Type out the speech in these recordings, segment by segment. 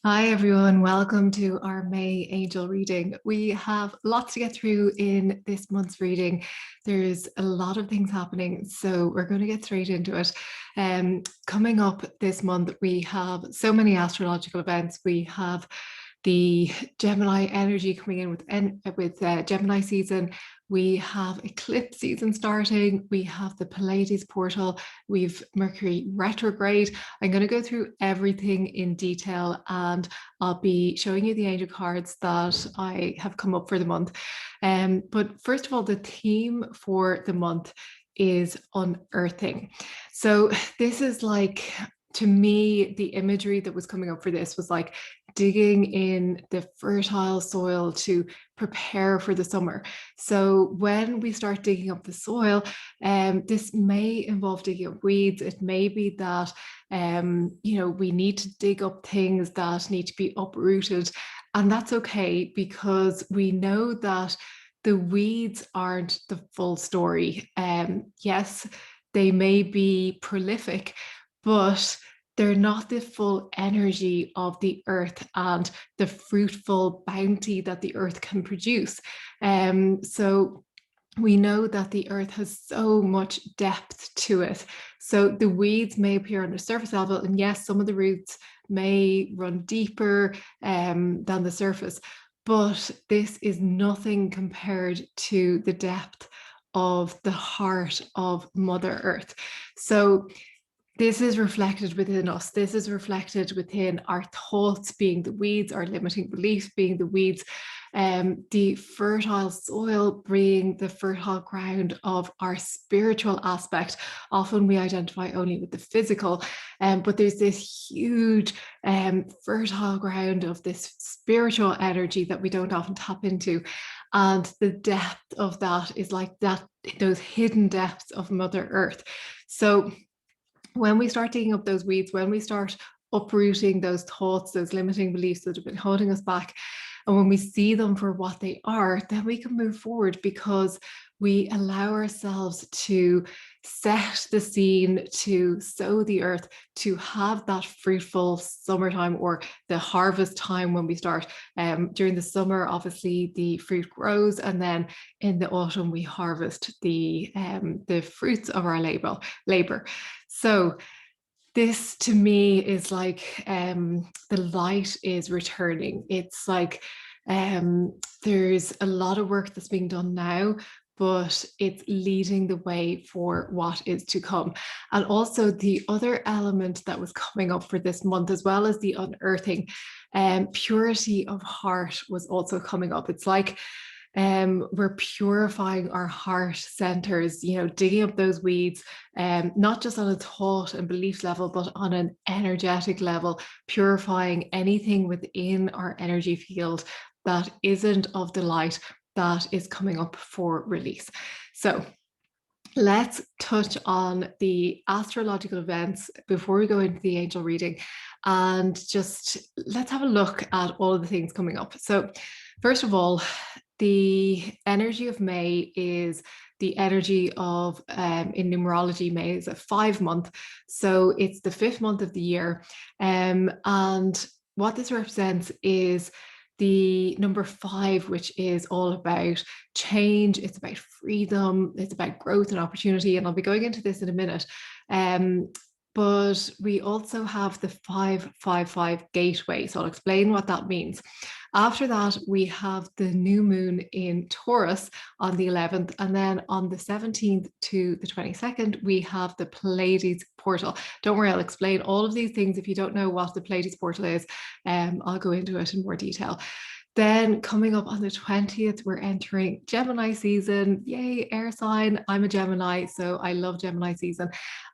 Hi everyone, welcome to our May angel reading. We have lots to get through in this month's reading. There's a lot of things happening, so we're going to get straight into it. Coming up this month, we have so many astrological events. We have the Gemini energy coming in with Gemini season. We have eclipse season starting. We have the Pleiades portal. We've Mercury retrograde. I'm going to go through everything in detail, and I'll be showing you the angel cards that I have come up for the month. But first of all, the theme for the month is unearthing. So this is like, to me, the imagery that was coming up for this was like digging in the fertile soil to prepare for the summer. So when we start digging up the soil, this may involve digging up weeds. It may be that we need to dig up things that need to be uprooted, and that's okay because we know that the weeds aren't the full story. Yes, they may be prolific, but they're not the full energy of the earth and the fruitful bounty that the earth can produce. So we know that the earth has so much depth to it. So the weeds may appear on the surface level, and yes, some of the roots may run deeper than the surface, but this is nothing compared to the depth of the heart of Mother Earth. So this is reflected within us. This is reflected within our thoughts being the weeds, our limiting beliefs being the weeds, the fertile soil being the fertile ground of our spiritual aspect. Often we identify only with the physical, but there's this huge fertile ground of this spiritual energy that we don't often tap into. And the depth of that is like that, those hidden depths of Mother Earth. So when we start digging up those weeds, when we start uprooting those thoughts, those limiting beliefs that have been holding us back, and when we see them for what they are, then we can move forward because we allow ourselves to set the scene, to sow the earth, to have that fruitful summertime or the harvest time when we start. During the summer, obviously the fruit grows, and then in the autumn we harvest the fruits of our labor. So this to me is like the light is returning. It's like there's a lot of work that's being done now, but it's leading the way for what is to come. And also the other element that was coming up for this month, as well as the unearthing, purity of heart was also coming up. It's like we're purifying our heart centers, digging up those weeds, not just on a thought and belief level, but on an energetic level, purifying anything within our energy field that isn't of the light that is coming up for release. So let's touch on the astrological events before we go into the angel reading, and just let's have a look at all of the things coming up. So first of all, the energy of May is the energy of, in numerology, May is a 5 month. So it's the fifth month of the year. And what this represents is the number 5, which is all about change. It's about freedom. It's about growth and opportunity. And I'll be going into this in a minute. But we also have the 555 gateway. So I'll explain what that means. After that, we have the new moon in Taurus on the 11th. And then on the 17th to the 22nd, we have the Pleiades portal. Don't worry, I'll explain all of these things. If you don't know what the Pleiades portal is, I'll go into it in more detail. Then coming up on the 20th, we're entering Gemini season. Yay, air sign. I'm a Gemini, so I love Gemini season.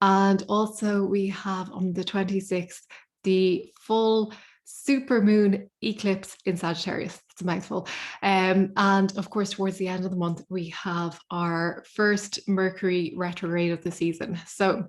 And also we have on the 26th, the full super moon eclipse in Sagittarius. It's a mouthful. And of course, towards the end of the month, we have our first Mercury retrograde of the season. So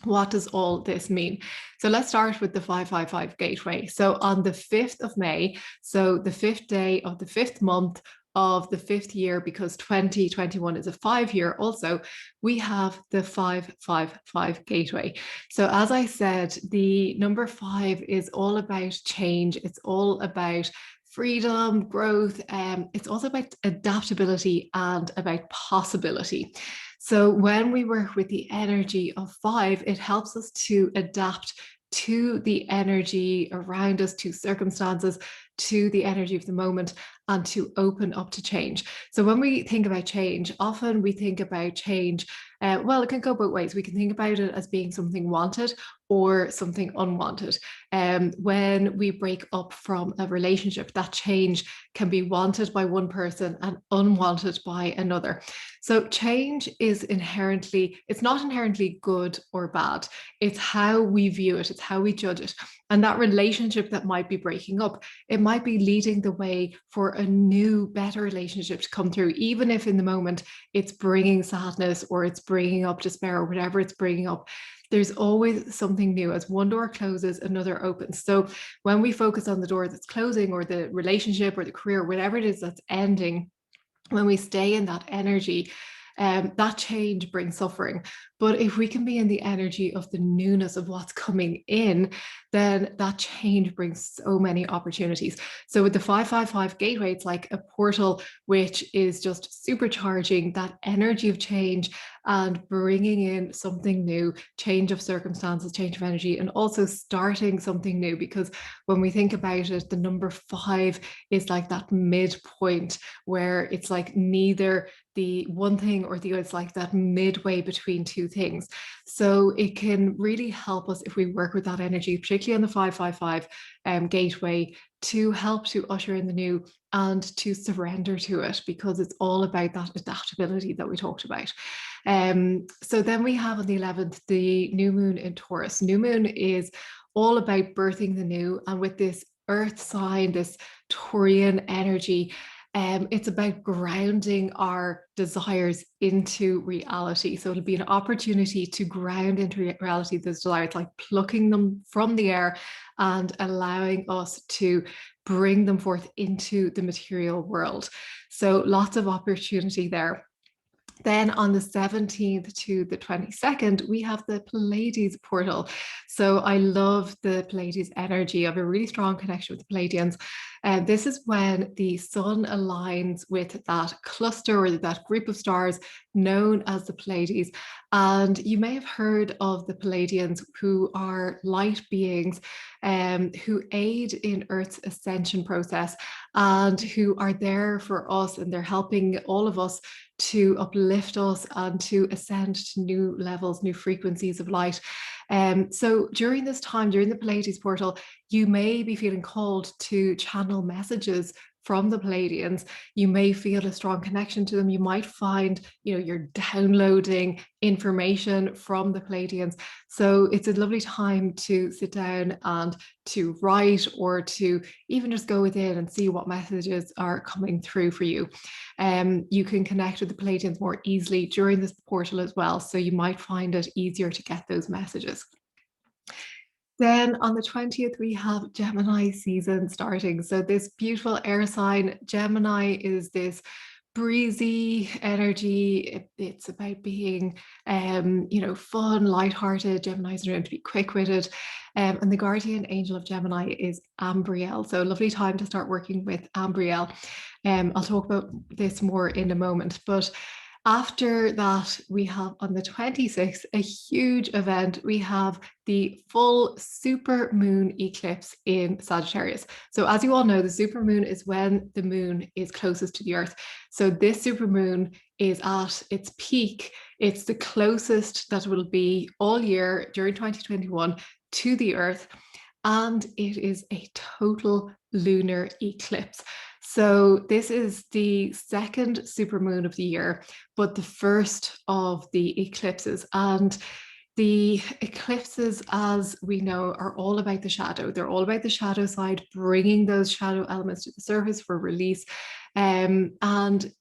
what does all this mean? So let's start with the 555 gateway. So on the 5th of May, so the 5th day of the 5th month, of the fifth year, because 2021 is a 5-year also, we have the 555 gateway. So as I said, the number 5 is all about change. It's all about freedom, growth. It's also about adaptability and about possibility. So when we work with the energy of 5, it helps us to adapt to the energy around us, to circumstances, to the energy of the moment, and to open up to change. So when we think about change, often we think about change, well, it can go both ways. We can think about it as being something wanted or something unwanted. When we break up from a relationship, that change can be wanted by one person and unwanted by another. So change is inherently, it's not inherently good or bad. It's how we view it, it's how we judge it. And that relationship that might be breaking up, it might be leading the way for a new, better relationship to come through, even if in the moment it's bringing sadness or it's bringing up despair or whatever it's bringing up. There's always something new. As one door closes, another opens. So when we focus on the door that's closing, or the relationship or the career, whatever it is that's ending, when we stay in that energy, that change brings suffering. But if we can be in the energy of the newness of what's coming in, then that change brings so many opportunities. So with the 555 gateway, it's like a portal which is just supercharging that energy of change and bringing in something new, change of circumstances, change of energy, and also starting something new. Because when we think about it, the number 5 is like that midpoint where it's like neither the one thing or the other. It's like that midway between two things. So it can really help us if we work with that energy, particularly on the 555 gateway, to help to usher in the new and to surrender to it, because it's all about that adaptability that we talked about. So then we have on the 11th, the new moon in Taurus. New moon is all about birthing the new. And with this earth sign, this Taurian energy, it's about grounding our desires into reality. So it'll be an opportunity to ground into reality those desires, like plucking them from the air and allowing us to bring them forth into the material world. So lots of opportunity there. Then on the 17th to the 22nd, we have the Pleiades portal. So I love the Pleiades energy. I have a really strong connection with the Pleiadians. And this is when the sun aligns with that cluster or that group of stars known as the Pleiades. And you may have heard of the Pleiadians, who are light beings who aid in Earth's ascension process and who are there for us, and they're helping all of us to uplift us and to ascend to new levels, new frequencies of light. So during this time, during the Pleiades portal, you may be feeling called to channel messages from the Pleiadians. You may feel a strong connection to them. You might find, you're downloading information from the Pleiadians. So it's a lovely time to sit down and to write, or to even just go within and see what messages are coming through for you. You can connect with the Pleiadians more easily during this portal as well. So you might find it easier to get those messages. Then on the 20th, we have Gemini season starting. So this beautiful air sign, Gemini, is this breezy energy. It's about being, fun, lighthearted. Geminis are known to be quick-witted. And the guardian angel of Gemini is Ambriel. So lovely time to start working with Ambriel. I'll talk about this more in a moment. But after that, we have on the 26th, a huge event. We have the full super moon eclipse in Sagittarius. So as you all know, the super moon is when the moon is closest to the earth. So this super moon is at its peak. It's the closest that will be all year during 2021 to the earth. And it is a total lunar eclipse. So this is the second supermoon of the year, but the first of the eclipses. And the eclipses, as we know, are all about the shadow. They're all about the shadow side, bringing those shadow elements to the surface for release. And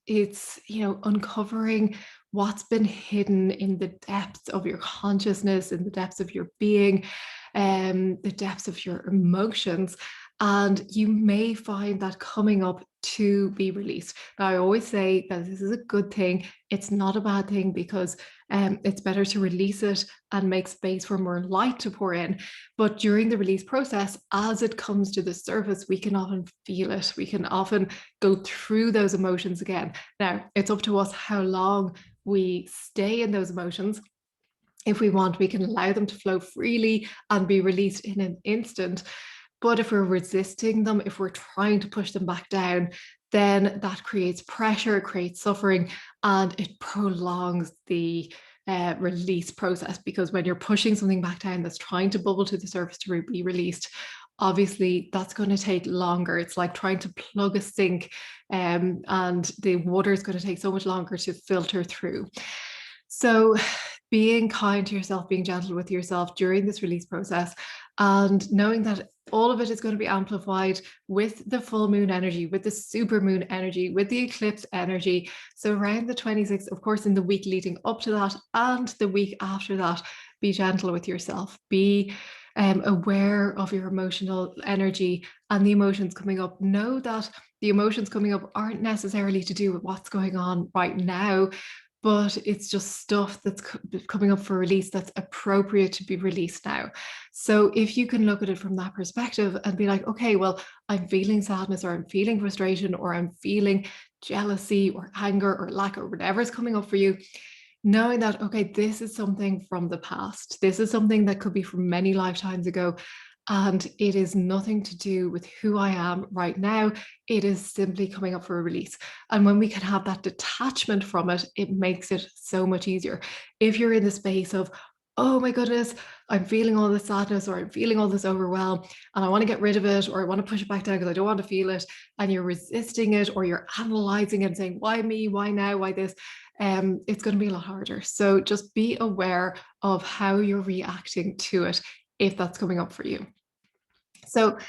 it's, uncovering what's been hidden in the depths of your consciousness, in the depths of your being, the depths of your emotions. And you may find that coming up to be released. Now, I always say that this is a good thing. It's not a bad thing, because it's better to release it and make space for more light to pour in. But during the release process, as it comes to the surface, we can often feel it. We can often go through those emotions again. Now, it's up to us how long we stay in those emotions. If we want, we can allow them to flow freely and be released in an instant. But if we're resisting them, if we're trying to push them back down, then that creates pressure, it creates suffering, and it prolongs the release process. Because when you're pushing something back down that's trying to bubble to the surface to be released, obviously that's going to take longer. It's like trying to plug a sink, and the water is going to take so much longer to filter through. So being kind to yourself, being gentle with yourself during this release process, and knowing that all of it is going to be amplified with the full moon energy, with the super moon energy, with the eclipse energy. So around the 26th, of course, in the week leading up to that and the week after that, be gentle with yourself. Be aware of your emotional energy and the emotions coming up. Know that the emotions coming up aren't necessarily to do with what's going on right now, but it's just stuff that's coming up for release that's appropriate to be released now. So if you can look at it from that perspective and be like, okay, well, I'm feeling sadness, or I'm feeling frustration, or I'm feeling jealousy or anger or lack, or whatever's coming up for you, knowing that, okay, this is something from the past. This is something that could be from many lifetimes ago. And it is nothing to do with who I am right now. It is simply coming up for a release. And when we can have that detachment from it, it makes it so much easier. If you're in the space of, oh my goodness, I'm feeling all this sadness, or I'm feeling all this overwhelm, and I want to get rid of it, or I want to push it back down because I don't want to feel it, and you're resisting it, or you're analyzing it and saying, why me? Why now? Why this? It's going to be a lot harder. So just be aware of how you're reacting to it if that's coming up for you. So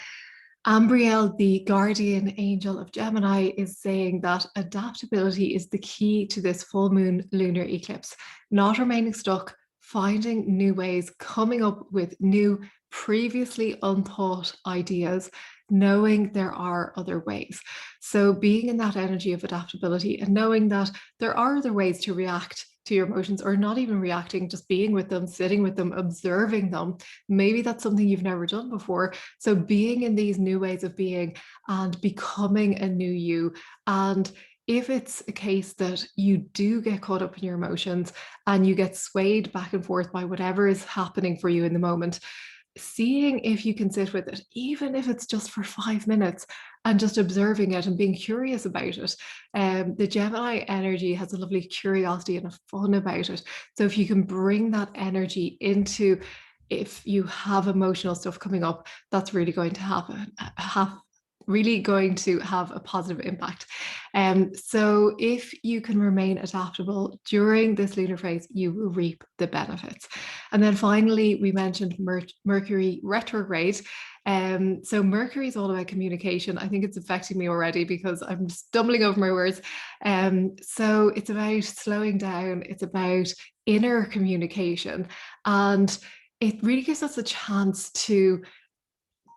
Ambriel, the guardian angel of Gemini, is saying that adaptability is the key to this full moon lunar eclipse, not remaining stuck, finding new ways, coming up with new, previously unthought ideas, knowing there are other ways. So being in that energy of adaptability and knowing that there are other ways to react to your emotions, or not even reacting, just being with them, sitting with them, observing them. Maybe that's something you've never done before. So being in these new ways of being and becoming a new you. And if it's a case that you do get caught up in your emotions and you get swayed back and forth by whatever is happening for you in the moment, seeing if you can sit with it, even if it's just for 5 minutes, and just observing it and being curious about it. The Gemini energy has a lovely curiosity and a fun about it. So if you can bring that energy into, if you have emotional stuff coming up, that's really going to have a positive impact. So if you can remain adaptable during this lunar phase, you will reap the benefits. And then finally, we mentioned Mercury retrograde. So Mercury is all about communication. I think it's affecting me already because I'm stumbling over my words. So it's about slowing down. It's about inner communication. And it really gives us a chance to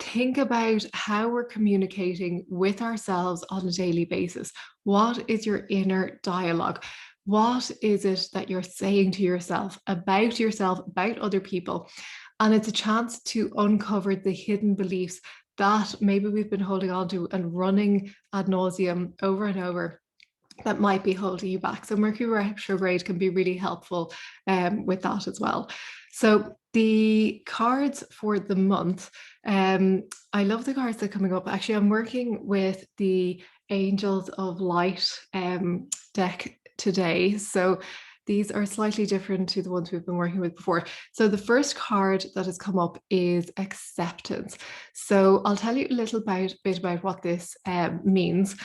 think about how we're communicating with ourselves on a daily basis. What is your inner dialogue? What is it that you're saying to yourself, about other people? And it's a chance to uncover the hidden beliefs that maybe we've been holding on to and running ad nauseum over and over, that might be holding you back. So Mercury retrograde can be really helpful with that as well. So the cards for the month, I love the cards that are coming up. Actually, I'm working with the Angels of Light deck today. So these are slightly different to the ones we've been working with before. So the first card that has come up is acceptance. So I'll tell you a little bit about what this means.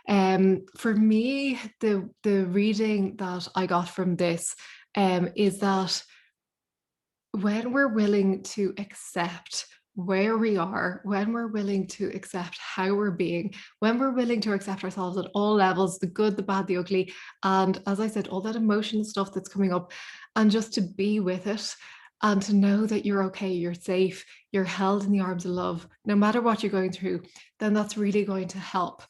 For me, the reading that I got from this is that when we're willing to accept where we are, when we're willing to accept how we're being, when we're willing to accept ourselves at all levels, the good, the bad, the ugly, and as I said, all that emotional stuff that's coming up, and just to be with it and to know that you're okay, you're safe, you're held in the arms of love, no matter what you're going through, then that's really going to help.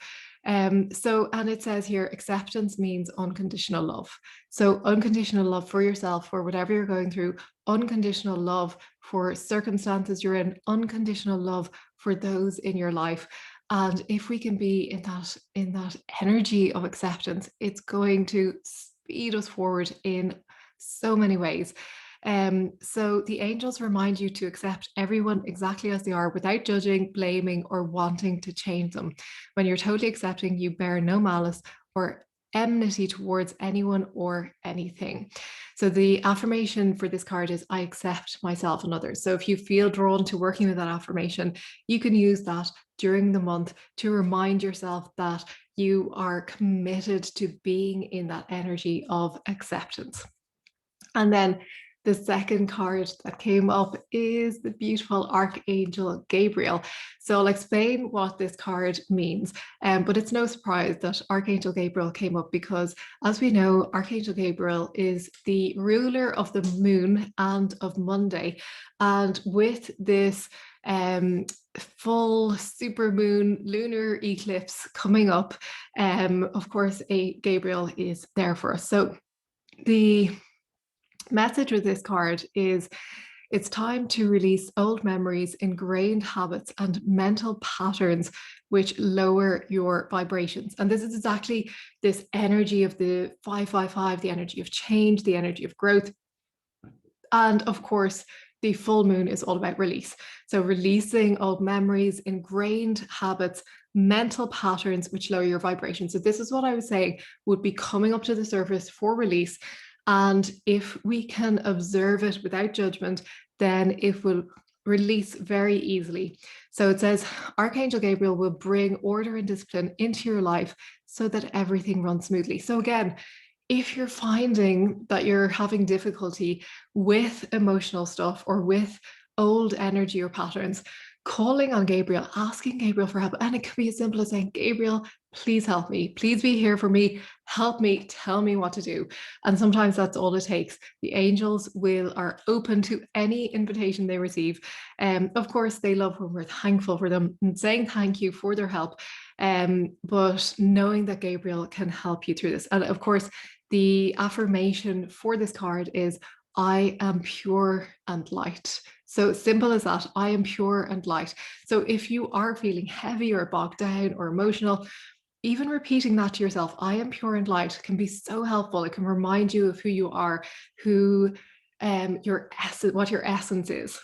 And it says here, acceptance means unconditional love. So unconditional love for yourself, for whatever you're going through, unconditional love for circumstances you're in, unconditional love for those in your life. And if we can be in that energy of acceptance, it's going to speed us forward in so many ways. So the angels remind you to accept everyone exactly as they are without judging, blaming, or wanting to change them. When you're totally accepting, you bear no malice or enmity towards anyone or anything. So the affirmation for this card is I accept myself and others. So if you feel drawn to working with that affirmation, you can use that during the month to remind yourself that you are committed to being in that energy of acceptance. And then the second card that came up is the beautiful Archangel Gabriel. So I'll explain what this card means, but it's no surprise that Archangel Gabriel came up because, as we know, Archangel Gabriel is the ruler of the moon and of Monday. And with this full supermoon lunar eclipse coming up, of course, Gabriel is there for us. So the message with this card is it's time to release old memories, ingrained habits, and mental patterns which lower your vibrations. And this is exactly this energy of the 555, the energy of change, the energy of growth. And of course, the full moon is all about release. So releasing old memories, ingrained habits, mental patterns which lower your vibration. So this is what I was saying would be coming up to the surface for release. And if we can observe it without judgment, then it will release very easily. So it says Archangel Gabriel will bring order and discipline into your life so that everything runs smoothly. So again, if you're finding that you're having difficulty with emotional stuff or with old energy or patterns, calling on Gabriel, asking Gabriel for help. And it could be as simple as saying, Gabriel, please help me. Please be here for me. Help me. Tell me what to do. And sometimes that's all it takes. The angels are open to any invitation they receive. Of course, they love when we're thankful for them and saying thank you for their help. But knowing that Gabriel can help you through this. And of course, the affirmation for this card is I am pure and light. So simple as that. I am pure and light. So if you are feeling heavy or bogged down or emotional, even repeating that to yourself, I am pure and light, can be so helpful. It can remind you of who you are, who your essence, what your essence is.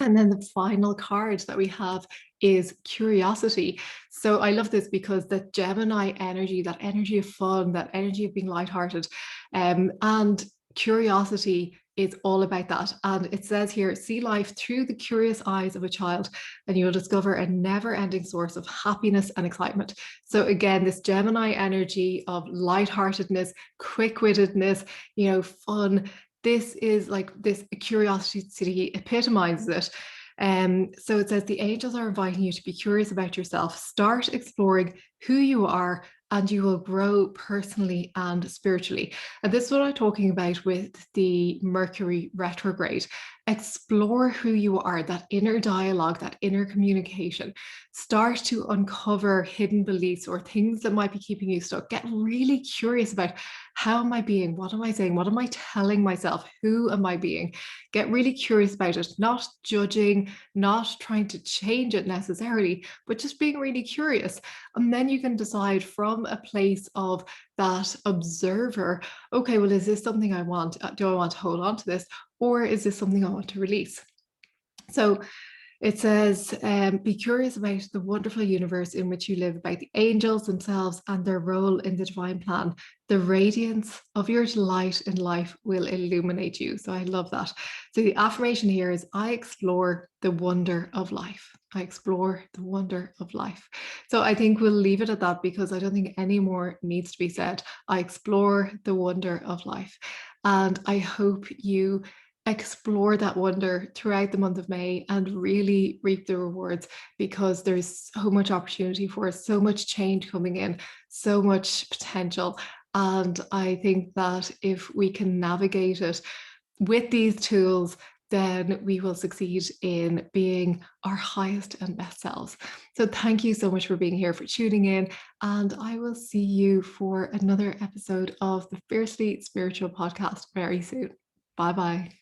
And then the final card that we have is curiosity. So I love this because the Gemini energy, that energy of fun, that energy of being lighthearted, and curiosity is all about that. And it says here, see life through the curious eyes of a child, and you will discover a never-ending source of happiness and excitement. So again, this Gemini energy of lightheartedness, quick-wittedness, fun. This is like this curiosity epitomizes it. So it says the angels are inviting you to be curious about yourself. Start exploring who you are, and you will grow personally and spiritually. And this is what I'm talking about with the Mercury retrograde. Explore who you are, that inner dialogue, that inner communication. Start to uncover hidden beliefs or things that might be keeping you stuck. Get really curious about how am I being? What am I saying? What am I telling myself? Who am I being? Get really curious about it, not judging, not trying to change it necessarily, but just being really curious. And then you can decide from a place of that observer, okay, well, is this something I want? Do I want to hold on to this? Or is this something I want to release? So it says, be curious about the wonderful universe in which you live, about the angels themselves and their role in the divine plan. The radiance of your delight in life will illuminate you. So I love that. So the affirmation here is, I explore the wonder of life. I explore the wonder of life. So I think we'll leave it at that because I don't think any more needs to be said. I explore the wonder of life. And I hope you explore that wonder throughout the month of May and really reap the rewards, because there's so much opportunity for us, so much change coming in, so much potential. And I think that if we can navigate it with these tools, then we will succeed in being our highest and best selves. So thank you so much for being here, for tuning in, and I will see you for another episode of the Fiercely Spiritual podcast very soon. Bye bye.